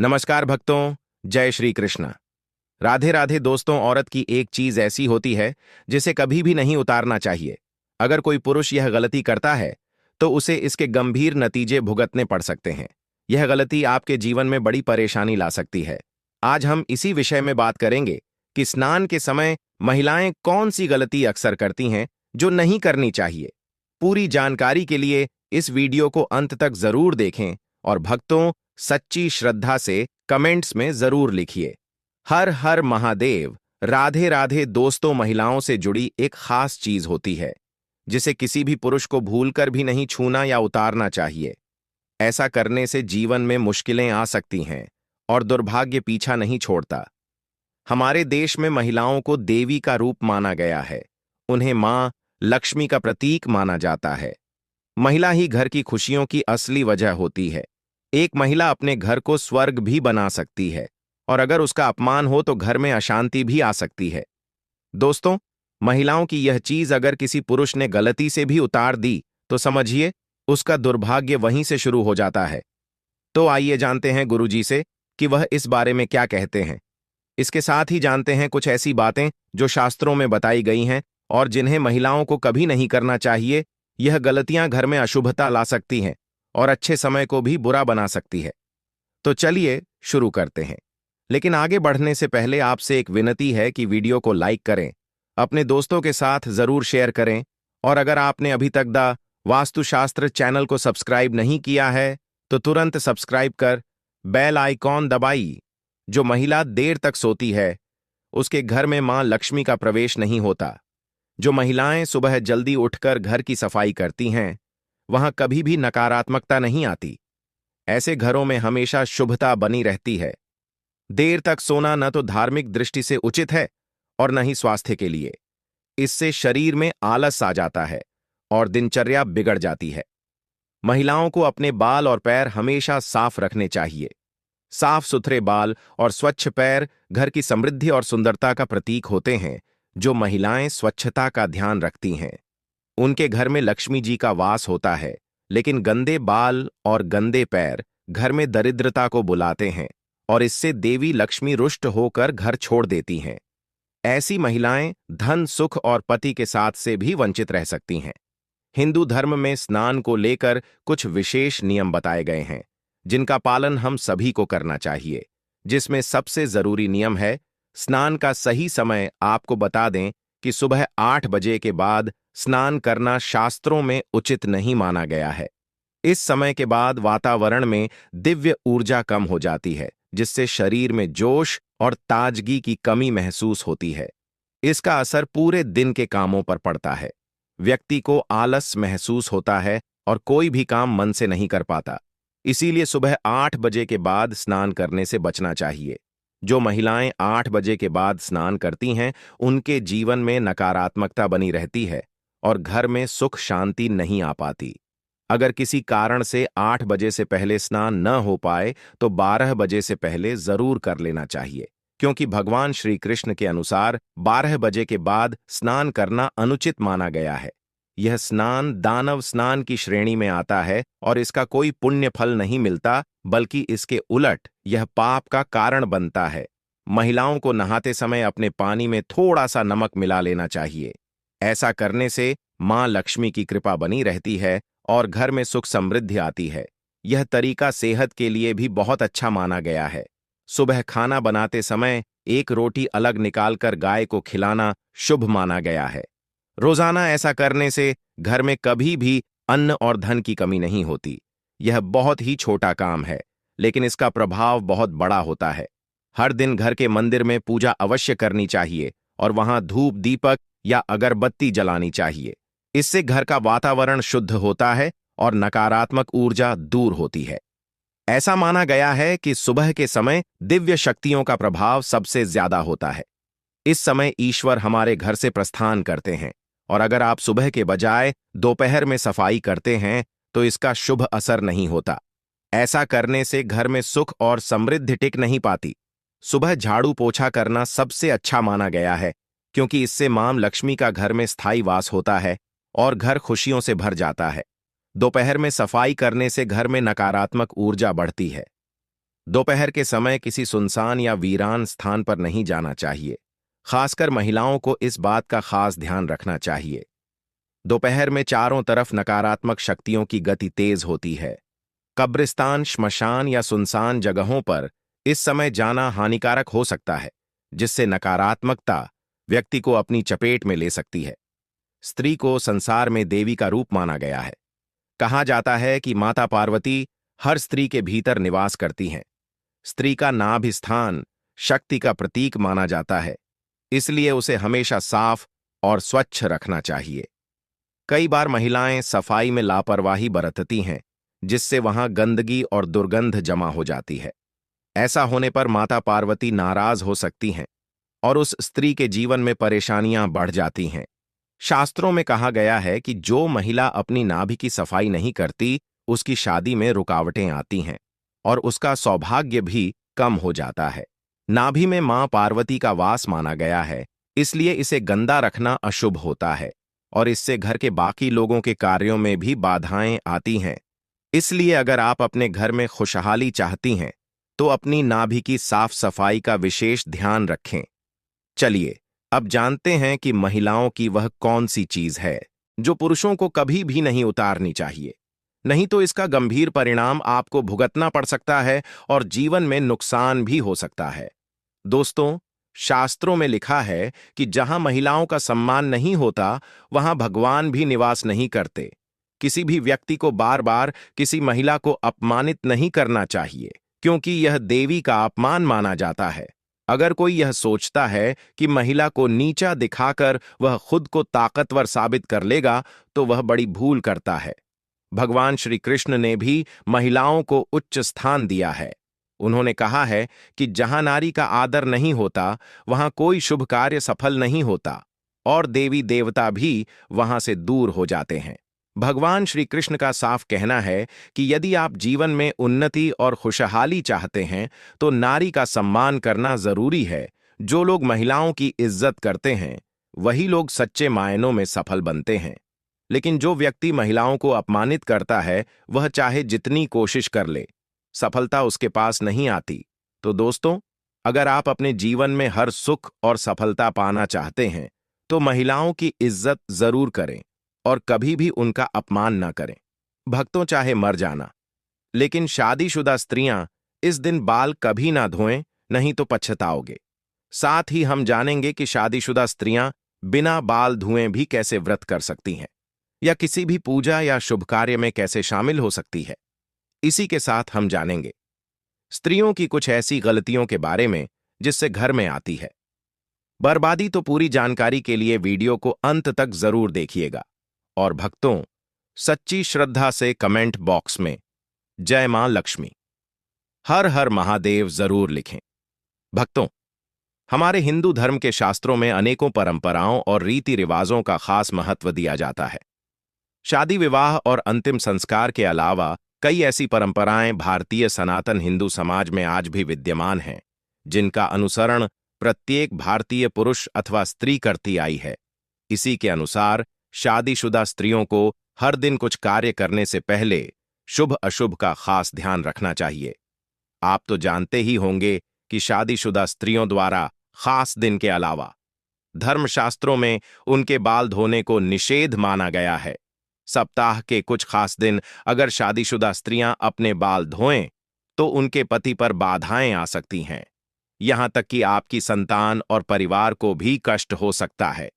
नमस्कार भक्तों, जय श्री कृष्ण। राधे राधे दोस्तों। औरत की एक चीज ऐसी होती है जिसे कभी भी नहीं उतारना चाहिए। अगर कोई पुरुष यह गलती करता है तो उसे इसके गंभीर नतीजे भुगतने पड़ सकते हैं। यह गलती आपके जीवन में बड़ी परेशानी ला सकती है। आज हम इसी विषय में बात करेंगे कि स्नान के समय महिलाएं कौन सी गलती अक्सर करती हैं जो नहीं करनी चाहिए। पूरी जानकारी के लिए इस वीडियो को अंत तक जरूर देखें और भक्तों, सच्ची श्रद्धा से कमेंट्स में जरूर लिखिए। हर हर महादेव। राधे राधे दोस्तों, महिलाओं से जुड़ी एक खास चीज होती है जिसे किसी भी पुरुष को भूलकर भी नहीं छूना या उतारना चाहिए। ऐसा करने से जीवन में मुश्किलें आ सकती हैं और दुर्भाग्य पीछा नहीं छोड़ता। हमारे देश में महिलाओं को देवी का रूप माना गया है। उन्हें मां लक्ष्मी का प्रतीक माना जाता है। महिला ही घर की खुशियों की असली वजह होती है। एक महिला अपने घर को स्वर्ग भी बना सकती है और अगर उसका अपमान हो तो घर में अशांति भी आ सकती है। दोस्तों, महिलाओं की यह चीज अगर किसी पुरुष ने गलती से भी उतार दी तो समझिए उसका दुर्भाग्य वहीं से शुरू हो जाता है। तो आइए जानते हैं गुरुजी से कि वह इस बारे में क्या कहते हैं। इसके साथ ही जानते हैं कुछ ऐसी बातें जो शास्त्रों में बताई गई हैं और जिन्हें महिलाओं को कभी नहीं करना चाहिए। यह गलतियां घर में अशुभता ला सकती हैं और अच्छे समय को भी बुरा बना सकती है। तो चलिए शुरू करते हैं। लेकिन आगे बढ़ने से पहले आपसे एक विनती है कि वीडियो को लाइक करें, अपने दोस्तों के साथ जरूर शेयर करें और अगर आपने अभी तक द वास्तुशास्त्र चैनल को सब्सक्राइब नहीं किया है तो तुरंत सब्सक्राइब कर बेल आइकॉन दबाइए। जो महिला देर तक सोती है उसके घर में मां लक्ष्मी का प्रवेश नहीं होता। जो महिलाएं सुबह जल्दी उठकर घर की सफाई करती हैं वहां कभी भी नकारात्मकता नहीं आती। ऐसे घरों में हमेशा शुभता बनी रहती है। देर तक सोना न तो धार्मिक दृष्टि से उचित है और न ही स्वास्थ्य के लिए। इससे शरीर में आलस आ जाता है और दिनचर्या बिगड़ जाती है। महिलाओं को अपने बाल और पैर हमेशा साफ रखने चाहिए। साफ सुथरे बाल और स्वच्छ पैर घर की समृद्धि और सुंदरता का प्रतीक होते हैं। जो महिलाएं स्वच्छता का ध्यान रखती हैं उनके घर में लक्ष्मी जी का वास होता है। लेकिन गंदे बाल और गंदे पैर घर में दरिद्रता को बुलाते हैं और इससे देवी लक्ष्मी रुष्ट होकर घर छोड़ देती हैं। ऐसी महिलाएं धन, सुख और पति के साथ से भी वंचित रह सकती हैं। हिंदू धर्म में स्नान को लेकर कुछ विशेष नियम बताए गए हैं जिनका पालन हम सभी को करना चाहिए। जिसमें सबसे जरूरी नियम है स्नान का सही समय। आपको बता दें कि सुबह 8 बजे के बाद स्नान करना शास्त्रों में उचित नहीं माना गया है। इस समय के बाद वातावरण में दिव्य ऊर्जा कम हो जाती है जिससे शरीर में जोश और ताजगी की कमी महसूस होती है। इसका असर पूरे दिन के कामों पर पड़ता है। व्यक्ति को आलस महसूस होता है और कोई भी काम मन से नहीं कर पाता। इसीलिए सुबह 8 बजे के बाद स्नान करने से बचना चाहिए। जो महिलाएं 8 बजे के बाद स्नान करती हैं उनके जीवन में नकारात्मकता बनी रहती है और घर में सुख शांति नहीं आ पाती। अगर किसी कारण से 8 बजे से पहले स्नान न हो पाए तो 12 बजे से पहले जरूर कर लेना चाहिए, क्योंकि भगवान श्री कृष्ण के अनुसार 12 बजे के बाद स्नान करना अनुचित माना गया है। यह स्नान दानव स्नान की श्रेणी में आता है और इसका कोई पुण्य फल नहीं मिलता, बल्कि इसके उलट यह पाप का कारण बनता है। महिलाओं को नहाते समय अपने पानी में थोड़ा सा नमक मिला लेना चाहिए। ऐसा करने से मां लक्ष्मी की कृपा बनी रहती है और घर में सुख समृद्धि आती है। यह तरीका सेहत के लिए भी बहुत अच्छा माना गया है। सुबह खाना बनाते समय एक रोटी अलग निकालकर गाय को खिलाना शुभ माना गया है। रोजाना ऐसा करने से घर में कभी भी अन्न और धन की कमी नहीं होती। यह बहुत ही छोटा काम है लेकिन इसका प्रभाव बहुत बड़ा होता है। हर दिन घर के मंदिर में पूजा अवश्य करनी चाहिए और वहां धूप, दीपक या अगरबत्ती जलानी चाहिए। इससे घर का वातावरण शुद्ध होता है और नकारात्मक ऊर्जा दूर होती है। ऐसा माना गया है कि सुबह के समय दिव्य शक्तियों का प्रभाव सबसे ज्यादा होता है। इस समय ईश्वर हमारे घर से प्रस्थान करते हैं और अगर आप सुबह के बजाय दोपहर में सफाई करते हैं तो इसका शुभ असर नहीं होता। ऐसा करने से घर में सुख और समृद्धि टिक नहीं पाती। सुबह झाड़ू पोछा करना सबसे अच्छा माना गया है, क्योंकि इससे मां लक्ष्मी का घर में स्थायी वास होता है और घर खुशियों से भर जाता है। दोपहर में सफाई करने से घर में नकारात्मक ऊर्जा बढ़ती है। दोपहर के समय किसी सुनसान या वीरान स्थान पर नहीं जाना चाहिए। खासकर महिलाओं को इस बात का खास ध्यान रखना चाहिए। दोपहर में चारों तरफ नकारात्मक शक्तियों की गति तेज होती है। कब्रिस्तान, श्मशान या सुनसान जगहों पर इस समय जाना हानिकारक हो सकता है, जिससे नकारात्मकता व्यक्ति को अपनी चपेट में ले सकती है। स्त्री को संसार में देवी का रूप माना गया है। कहा जाता है कि माता पार्वती हर स्त्री के भीतर निवास करती हैं। स्त्री का नाभि स्थान शक्ति का प्रतीक माना जाता है, इसलिए उसे हमेशा साफ और स्वच्छ रखना चाहिए। कई बार महिलाएं सफाई में लापरवाही बरतती हैं, जिससे वहां गंदगी और दुर्गंध जमा हो जाती है। ऐसा होने पर माता पार्वती नाराज हो सकती हैं और उस स्त्री के जीवन में परेशानियां बढ़ जाती हैं। शास्त्रों में कहा गया है कि जो महिला अपनी नाभि की सफाई नहीं करती, उसकी शादी में रुकावटें आती हैं और उसका सौभाग्य भी कम हो जाता है। नाभि में मां पार्वती का वास माना गया है, इसलिए इसे गंदा रखना अशुभ होता है और इससे घर के बाकी लोगों के कार्यों में भी बाधाएं आती हैं। इसलिए अगर आप अपने घर में खुशहाली चाहती हैं, तो अपनी नाभि की साफ सफाई का विशेष ध्यान रखें। चलिए अब जानते हैं कि महिलाओं की वह कौन सी चीज है जो पुरुषों को कभी भी नहीं उतारनी चाहिए, नहीं तो इसका गंभीर परिणाम आपको भुगतना पड़ सकता है और जीवन में नुकसान भी हो सकता है। दोस्तों, शास्त्रों में लिखा है कि जहां महिलाओं का सम्मान नहीं होता, वहां भगवान भी निवास नहीं करते। किसी भी व्यक्ति को बार बार किसी महिला को अपमानित नहीं करना चाहिए, क्योंकि यह देवी का अपमान माना जाता है। अगर कोई यह सोचता है कि महिला को नीचा दिखाकर वह खुद को ताकतवर साबित कर लेगा, तो वह बड़ी भूल करता है। भगवान श्री कृष्ण ने भी महिलाओं को उच्च स्थान दिया है। उन्होंने कहा है कि जहां नारी का आदर नहीं होता, वहां कोई शुभ कार्य सफल नहीं होता और देवी देवता भी वहां से दूर हो जाते हैं। भगवान श्री कृष्ण का साफ कहना है कि यदि आप जीवन में उन्नति और खुशहाली चाहते हैं, तो नारी का सम्मान करना जरूरी है। जो लोग महिलाओं की इज्जत करते हैं, वही लोग सच्चे मायनों में सफल बनते हैं। लेकिन जो व्यक्ति महिलाओं को अपमानित करता है, वह चाहे जितनी कोशिश कर ले, सफलता उसके पास नहीं आती। तो दोस्तों, अगर आप अपने जीवन में हर सुख और सफलता पाना चाहते हैं, तो महिलाओं की इज्जत जरूर करें और कभी भी उनका अपमान न करें। भक्तों, चाहे मर जाना, लेकिन शादीशुदा स्त्रियां इस दिन बाल कभी ना धोएं, नहीं तो पछताओगे। साथ ही हम जानेंगे कि शादीशुदा स्त्रियां बिना बाल धुए भी कैसे व्रत कर सकती हैं या किसी भी पूजा या शुभ कार्य में कैसे शामिल हो सकती है। इसी के साथ हम जानेंगे स्त्रियों की कुछ ऐसी गलतियों के बारे में जिससे घर में आती है बर्बादी। तो पूरी जानकारी के लिए वीडियो को अंत तक जरूर देखिएगा। और भक्तों, सच्ची श्रद्धा से कमेंट बॉक्स में जय मां लक्ष्मी, हर हर महादेव जरूर लिखें। भक्तों, हमारे हिंदू धर्म के शास्त्रों में अनेकों परंपराओं और रीति रिवाजों का खास महत्व दिया जाता है। शादी, विवाह और अंतिम संस्कार के अलावा कई ऐसी परंपराएं भारतीय सनातन हिंदू समाज में आज भी विद्यमान हैं, जिनका अनुसरण प्रत्येक भारतीय पुरुष अथवा स्त्री करती आई है। इसी के अनुसार शादीशुदा स्त्रियों को हर दिन कुछ कार्य करने से पहले शुभ अशुभ का खास ध्यान रखना चाहिए। आप तो जानते ही होंगे कि शादीशुदा स्त्रियों द्वारा खास दिन के अलावा धर्मशास्त्रों में उनके बाल धोने को निषेध माना गया है। सप्ताह के कुछ खास दिन अगर शादीशुदा स्त्रियां अपने बाल धोएं, तो उनके पति पर बाधाएं आ सकती हैं। यहां तक कि आपकी संतान और परिवार को भी कष्ट हो सकता है।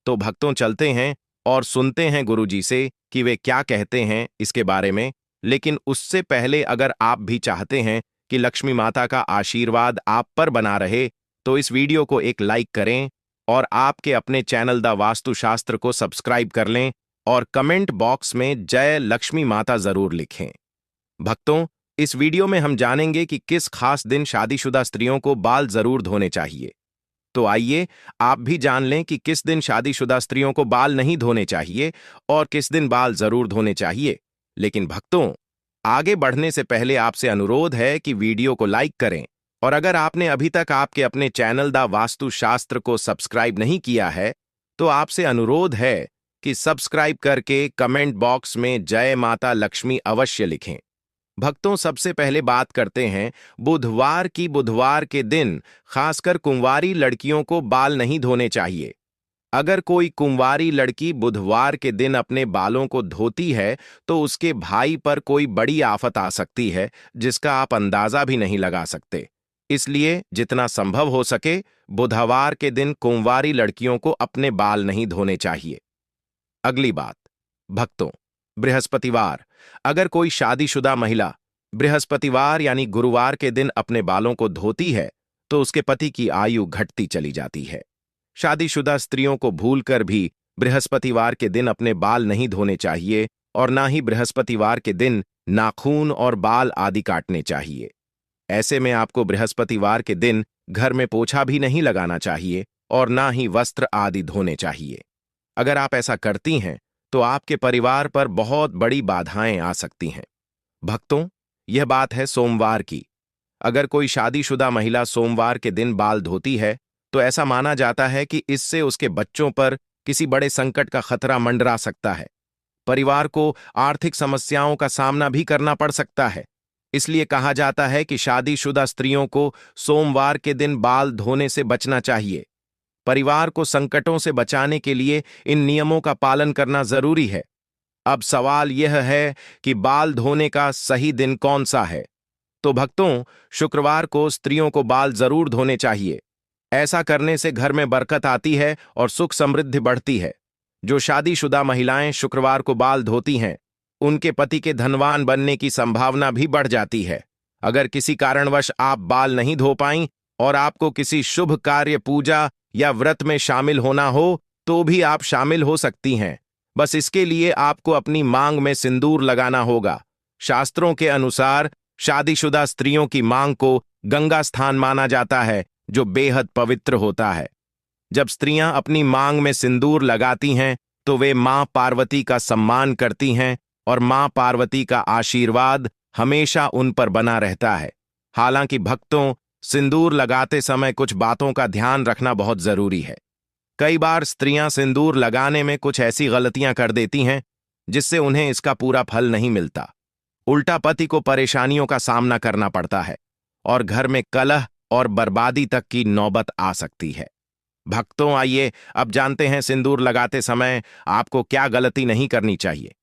तो भक्तों, चलते हैं और सुनते हैं गुरुजी से कि वे क्या कहते हैं इसके बारे में। लेकिन उससे पहले अगर आप भी चाहते हैं कि लक्ष्मी माता का आशीर्वाद आप पर बना रहे, तो इस वीडियो को एक लाइक करें और आपके अपने चैनल द वास्तुशास्त्र को सब्सक्राइब कर लें और कमेंट बॉक्स में जय लक्ष्मी माता जरूर लिखें। भक्तों, इस वीडियो में हम जानेंगे कि किस खास दिन शादीशुदा स्त्रियों को बाल जरूर धोने चाहिए। तो आइए आप भी जान लें कि किस दिन शादीशुदा स्त्रियों को बाल नहीं धोने चाहिए और किस दिन बाल जरूर धोने चाहिए। लेकिन भक्तों, आगे बढ़ने से पहले आपसे अनुरोध है कि वीडियो को लाइक करें और अगर आपने अभी तक आपके अपने चैनल द वास्तुशास्त्र को सब्सक्राइब नहीं किया है, तो आपसे अनुरोध है कि सब्सक्राइब करके कमेंट बॉक्स में जय माता लक्ष्मी अवश्य लिखें। भक्तों, सबसे पहले बात करते हैं बुधवार की। बुधवार के दिन खासकर कुंवारी लड़कियों को बाल नहीं धोने चाहिए। अगर कोई कुंवारी लड़की बुधवार के दिन अपने बालों को धोती है तो उसके भाई पर कोई बड़ी आफत आ सकती है, जिसका आप अंदाजा भी नहीं लगा सकते। इसलिए जितना संभव हो सके बुधवार के दिन कुंवारी लड़कियों को अपने बाल नहीं धोने चाहिए। अगली बात, भक्तों, बृहस्पतिवार। अगर कोई शादीशुदा महिला बृहस्पतिवार यानी गुरुवार के दिन अपने बालों को धोती है तो उसके पति की आयु घटती चली जाती है। शादीशुदा स्त्रियों को भूलकर भी बृहस्पतिवार के दिन अपने बाल नहीं धोने चाहिए और ना ही बृहस्पतिवार के दिन नाखून और बाल आदि काटने चाहिए। ऐसे में आपको बृहस्पतिवार के दिन घर में पोछा भी नहीं लगाना चाहिए और ना ही वस्त्र आदि धोने चाहिए। अगर आप ऐसा करती हैं तो आपके परिवार पर बहुत बड़ी बाधाएं आ सकती हैं। भक्तों, यह बात है सोमवार की। अगर कोई शादीशुदा महिला सोमवार के दिन बाल धोती है तो ऐसा माना जाता है कि इससे उसके बच्चों पर किसी बड़े संकट का खतरा मंडरा सकता है। परिवार को आर्थिक समस्याओं का सामना भी करना पड़ सकता है। इसलिए कहा जाता है कि शादीशुदा स्त्रियों को सोमवार के दिन बाल धोने से बचना चाहिए। परिवार को संकटों से बचाने के लिए इन नियमों का पालन करना जरूरी है। अब सवाल यह है कि बाल धोने का सही दिन कौन सा है? तो भक्तों, शुक्रवार को स्त्रियों को बाल जरूर धोने चाहिए। ऐसा करने से घर में बरकत आती है और सुख समृद्धि बढ़ती है। जो शादीशुदा महिलाएं शुक्रवार को बाल धोती हैं, उनके पति के धनवान बनने की संभावना भी बढ़ जाती है। अगर किसी कारणवश आप बाल नहीं धो पाईं और आपको किसी शुभ कार्य, पूजा या व्रत में शामिल होना हो तो भी आप शामिल हो सकती हैं। बस इसके लिए आपको अपनी मांग में सिंदूर लगाना होगा। शास्त्रों के अनुसार शादीशुदा स्त्रियों की मांग को गंगा स्थान माना जाता है, जो बेहद पवित्र होता है। जब स्त्रियां अपनी मांग में सिंदूर लगाती हैं तो वे मां पार्वती का सम्मान करती हैं और मां पार्वती का आशीर्वाद हमेशा उन पर बना रहता है। हालांकि भक्तों, सिंदूर लगाते समय कुछ बातों का ध्यान रखना बहुत जरूरी है। कई बार स्त्रियां सिंदूर लगाने में कुछ ऐसी गलतियां कर देती हैं जिससे उन्हें इसका पूरा फल नहीं मिलता। उल्टा पति को परेशानियों का सामना करना पड़ता है और घर में कलह और बर्बादी तक की नौबत आ सकती है। भक्तों, आइए अब जानते हैं सिंदूर लगाते समय आपको क्या गलती नहीं करनी चाहिए।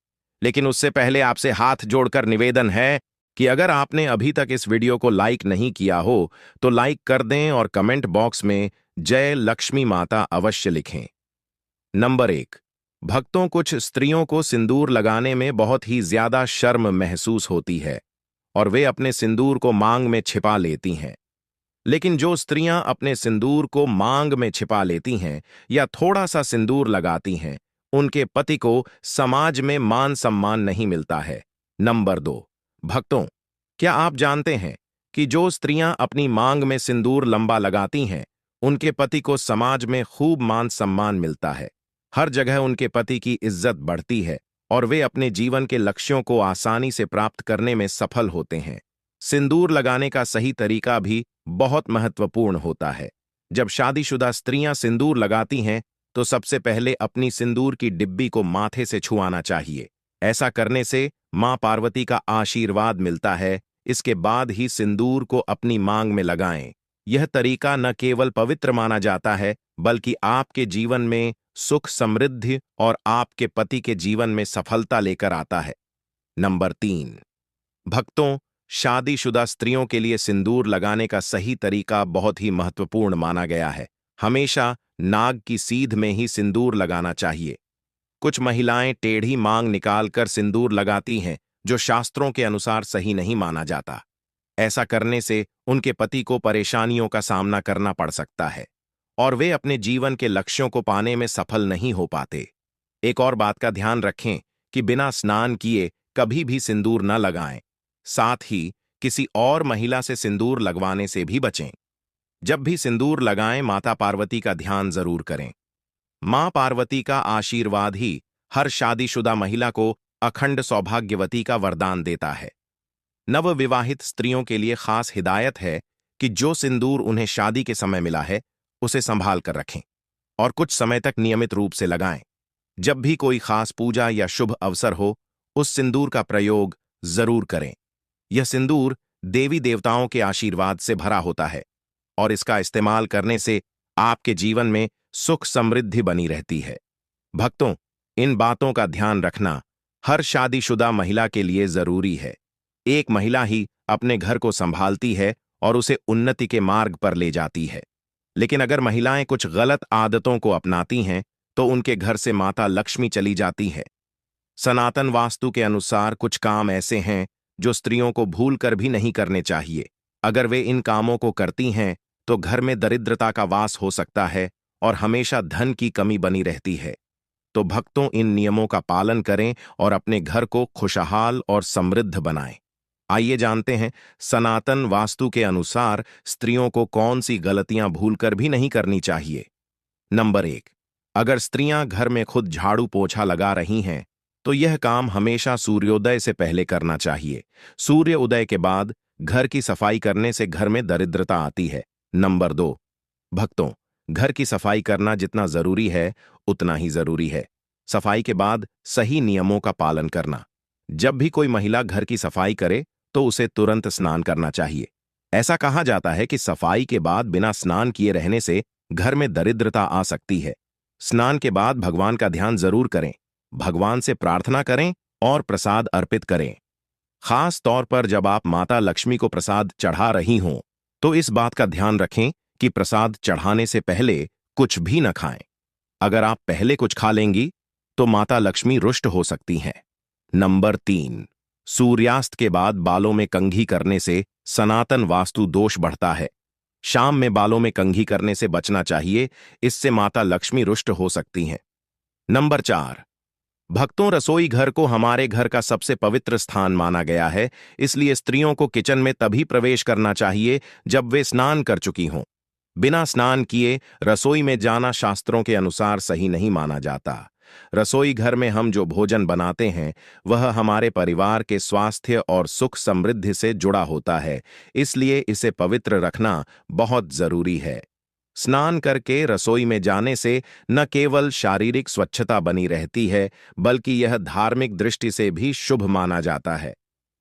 लेकिन उससे पहले आपसे हाथ जोड़कर निवेदन है कि अगर आपने अभी तक इस वीडियो को लाइक नहीं किया हो तो लाइक कर दें और कमेंट बॉक्स में जय लक्ष्मी माता अवश्य लिखें। नंबर 1, भक्तों, कुछ स्त्रियों को सिंदूर लगाने में बहुत ही ज्यादा शर्म महसूस होती है और वे अपने सिंदूर को मांग में छिपा लेती हैं। लेकिन जो स्त्रियां अपने सिंदूर को मांग में छिपा लेती हैं या थोड़ा सा सिंदूर लगाती हैं, उनके पति को समाज में मान सम्मान नहीं मिलता है। नंबर 2, भक्तों, क्या आप जानते हैं कि जो स्त्रियां अपनी मांग में सिंदूर लंबा लगाती हैं, उनके पति को समाज में खूब मान सम्मान मिलता है। हर जगह उनके पति की इज्जत बढ़ती है और वे अपने जीवन के लक्ष्यों को आसानी से प्राप्त करने में सफल होते हैं। सिंदूर लगाने का सही तरीका भी बहुत महत्वपूर्ण होता है। जब शादीशुदा स्त्रियां सिंदूर लगाती हैं तो सबसे पहले अपनी सिंदूर की डिब्बी को माथे से छुआना चाहिए। ऐसा करने से मां पार्वती का आशीर्वाद मिलता है। इसके बाद ही सिंदूर को अपनी मांग में लगाएं। यह तरीका न केवल पवित्र माना जाता है बल्कि आपके जीवन में सुख, समृद्धि और आपके पति के जीवन में सफलता लेकर आता है। नंबर 3, भक्तों, शादीशुदा स्त्रियों के लिए सिंदूर लगाने का सही तरीका बहुत ही महत्वपूर्ण माना गया है। हमेशा नाग की सीध में ही सिंदूर लगाना चाहिए। कुछ महिलाएं टेढ़ी मांग निकालकर सिंदूर लगाती हैं, जो शास्त्रों के अनुसार सही नहीं माना जाता। ऐसा करने से उनके पति को परेशानियों का सामना करना पड़ सकता है और वे अपने जीवन के लक्ष्यों को पाने में सफल नहीं हो पाते। एक और बात का ध्यान रखें कि बिना स्नान किए कभी भी सिंदूर न लगाएं। साथ ही किसी और महिला से सिंदूर लगवाने से भी बचें। जब भी सिंदूर लगाएं, माता पार्वती का ध्यान जरूर करें। मां पार्वती का आशीर्वाद ही हर शादीशुदा महिला को अखंड सौभाग्यवती का वरदान देता है। नवविवाहित स्त्रियों के लिए खास हिदायत है कि जो सिंदूर उन्हें शादी के समय मिला है उसे संभाल कर रखें और कुछ समय तक नियमित रूप से लगाएं। जब भी कोई खास पूजा या शुभ अवसर हो, उस सिंदूर का प्रयोग जरूर करें। यह सिंदूर देवी देवताओं के आशीर्वाद से भरा होता है और इसका इस्तेमाल करने से आपके जीवन में सुख समृद्धि बनी रहती है। भक्तों, इन बातों का ध्यान रखना हर शादीशुदा महिला के लिए जरूरी है। एक महिला ही अपने घर को संभालती है और उसे उन्नति के मार्ग पर ले जाती है। लेकिन अगर महिलाएं कुछ गलत आदतों को अपनाती हैं तो उनके घर से माता लक्ष्मी चली जाती है। सनातन वास्तु के अनुसार कुछ काम ऐसे हैं जो स्त्रियों को भूल कर भी नहीं करने चाहिए। अगर वे इन कामों को करती हैं तो घर में दरिद्रता का वास हो सकता है और हमेशा धन की कमी बनी रहती है। तो भक्तों, इन नियमों का पालन करें और अपने घर को खुशहाल और समृद्ध बनाएं। आइए जानते हैं सनातन वास्तु के अनुसार स्त्रियों को कौन सी गलतियां भूलकर भी नहीं करनी चाहिए। नंबर 1, अगर स्त्रियां घर में खुद झाड़ू पोछा लगा रही हैं तो यह काम हमेशा सूर्योदय से पहले करना चाहिए। सूर्य उदय के बाद घर की सफाई करने से घर में दरिद्रता आती है। नंबर 2, भक्तों, घर की सफाई करना जितना जरूरी है उतना ही जरूरी है सफाई के बाद सही नियमों का पालन करना। जब भी कोई महिला घर की सफाई करे तो उसे तुरंत स्नान करना चाहिए। ऐसा कहा जाता है कि सफाई के बाद बिना स्नान किए रहने से घर में दरिद्रता आ सकती है। स्नान के बाद भगवान का ध्यान जरूर करें, भगवान से प्रार्थना करें और प्रसाद अर्पित करें। खास तौर पर जब आप माता लक्ष्मी को प्रसाद चढ़ा रही हों तो इस बात का ध्यान रखें कि प्रसाद चढ़ाने से पहले कुछ भी न खाएं। अगर आप पहले कुछ खा लेंगी तो माता लक्ष्मी रुष्ट हो सकती हैं। नंबर 3, सूर्यास्त के बाद बालों में कंघी करने से सनातन वास्तु दोष बढ़ता है। शाम में बालों में कंघी करने से बचना चाहिए, इससे माता लक्ष्मी रुष्ट हो सकती हैं। नंबर 4, भक्तों, रसोई घर को हमारे घर का सबसे पवित्र स्थान माना गया है, इसलिए स्त्रियों को किचन में तभी प्रवेश करना चाहिए जब वे स्नान कर चुकी हों। बिना स्नान किए रसोई में जाना शास्त्रों के अनुसार सही नहीं माना जाता। रसोई घर में हम जो भोजन बनाते हैं वह हमारे परिवार के स्वास्थ्य और सुख समृद्धि से जुड़ा होता है, इसलिए इसे पवित्र रखना बहुत जरूरी है। स्नान करके रसोई में जाने से न केवल शारीरिक स्वच्छता बनी रहती है बल्कि यह धार्मिक दृष्टि से भी शुभ माना जाता है।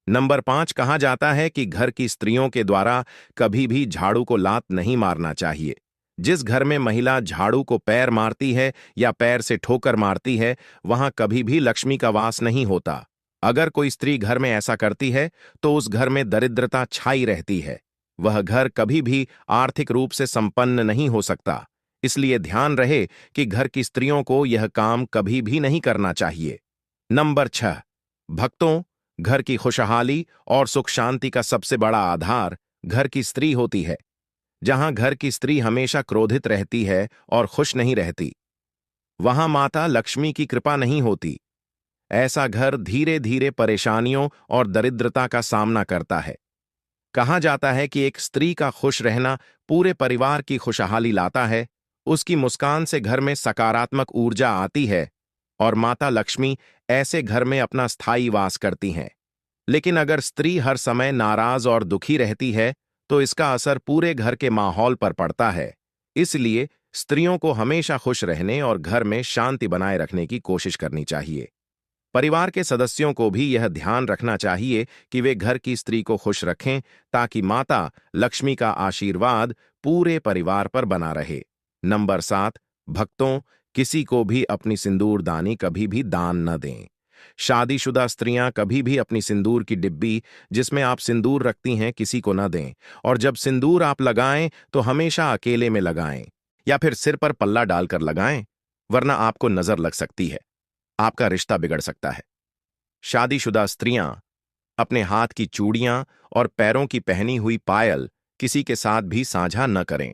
नंबर 5, कहा जाता है कि घर की स्त्रियों के द्वारा कभी भी झाड़ू को लात नहीं मारना चाहिए। जिस घर में महिला झाड़ू को पैर मारती है या पैर से ठोकर मारती है वहां कभी भी लक्ष्मी का वास नहीं होता। अगर कोई स्त्री घर में ऐसा करती है तो उस घर में दरिद्रता छाई रहती है। वह घर कभी भी आर्थिक रूप से संपन्न नहीं हो सकता। इसलिए ध्यान रहे कि घर की स्त्रियों को यह काम कभी भी नहीं करना चाहिए। नंबर 6, भक्तों, घर की खुशहाली और सुख शांति का सबसे बड़ा आधार घर की स्त्री होती है। जहां घर की स्त्री हमेशा क्रोधित रहती है और खुश नहीं रहती, वहां माता लक्ष्मी की कृपा नहीं होती। ऐसा घर धीरे धीरे परेशानियों और दरिद्रता का सामना करता है। कहा जाता है कि एक स्त्री का खुश रहना पूरे परिवार की खुशहाली लाता है। उसकी मुस्कान से घर में सकारात्मक ऊर्जा आती है और माता लक्ष्मी ऐसे घर में अपना स्थायी वास करती हैं। लेकिन अगर स्त्री हर समय नाराज और दुखी रहती है तो इसका असर पूरे घर के माहौल पर पड़ता है। इसलिए स्त्रियों को हमेशा खुश रहने और घर में शांति बनाए रखने की कोशिश करनी चाहिए। परिवार के सदस्यों को भी यह ध्यान रखना चाहिए कि वे घर की स्त्री को खुश रखें ताकि माता लक्ष्मी का आशीर्वाद पूरे परिवार पर बना रहे। नंबर 7, भक्तों, किसी को भी अपनी सिंदूरदानी कभी भी दान न दें। शादीशुदा स्त्रियां कभी भी अपनी सिंदूर की डिब्बी जिसमें आप सिंदूर रखती हैं किसी को न दें, और जब सिंदूर आप लगाएं तो हमेशा अकेले में लगाएं या फिर सिर पर पल्ला डालकर लगाएं, वरना आपको नजर लग सकती है, आपका रिश्ता बिगड़ सकता है। शादीशुदा स्त्रियां अपने हाथ की चूड़ियां और पैरों की पहनी हुई पायल किसी के साथ भी साझा न करें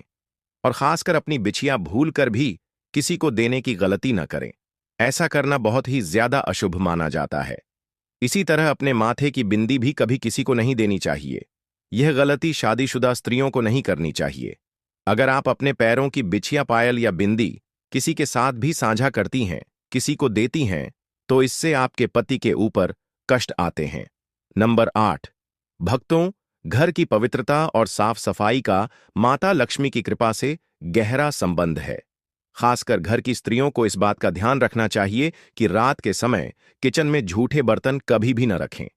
और खासकर अपनी बिछिया भूल कर भी किसी को देने की गलती न करें। ऐसा करना बहुत ही ज्यादा अशुभ माना जाता है। इसी तरह अपने माथे की बिंदी भी कभी किसी को नहीं देनी चाहिए। यह गलती शादीशुदा स्त्रियों को नहीं करनी चाहिए। अगर आप अपने पैरों की बिछिया पायल या बिंदी किसी के साथ भी साझा करती हैं, किसी को देती हैं, तो इससे आपके पति के ऊपर कष्ट आते हैं। नंबर 8, भक्तों, घर की पवित्रता और साफ सफाई का माता लक्ष्मी की कृपा से गहरा संबंध है। खासकर घर की स्त्रियों को इस बात का ध्यान रखना चाहिए कि रात के समय किचन में झूठे बर्तन कभी भी न रखें।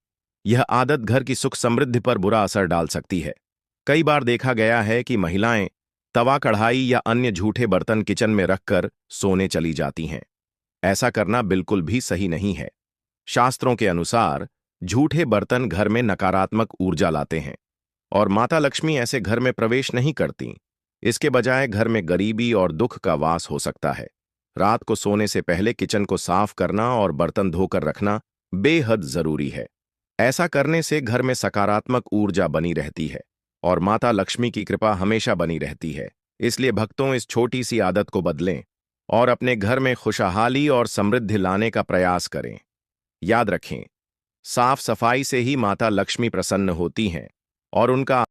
यह आदत घर की सुख समृद्धि पर बुरा असर डाल सकती है। कई बार देखा गया है कि महिलाएं तवा, कढ़ाई या अन्य झूठे बर्तन किचन में रखकर सोने चली जाती हैं। ऐसा करना बिल्कुल भी सही नहीं है। शास्त्रों के अनुसार झूठे बर्तन घर में नकारात्मक ऊर्जा लाते हैं और माता लक्ष्मी ऐसे घर में प्रवेश नहीं करती। इसके बजाय घर में गरीबी और दुख का वास हो सकता है। रात को सोने से पहले किचन को साफ करना और बर्तन धोकर रखना बेहद जरूरी है। ऐसा करने से घर में सकारात्मक ऊर्जा बनी रहती है और माता लक्ष्मी की कृपा हमेशा बनी रहती है। इसलिए भक्तों, इस छोटी सी आदत को बदलें और अपने घर में खुशहाली और समृद्धि लाने का प्रयास करें। याद रखें, साफ सफाई से ही माता लक्ष्मी प्रसन्न होती हैं और उनका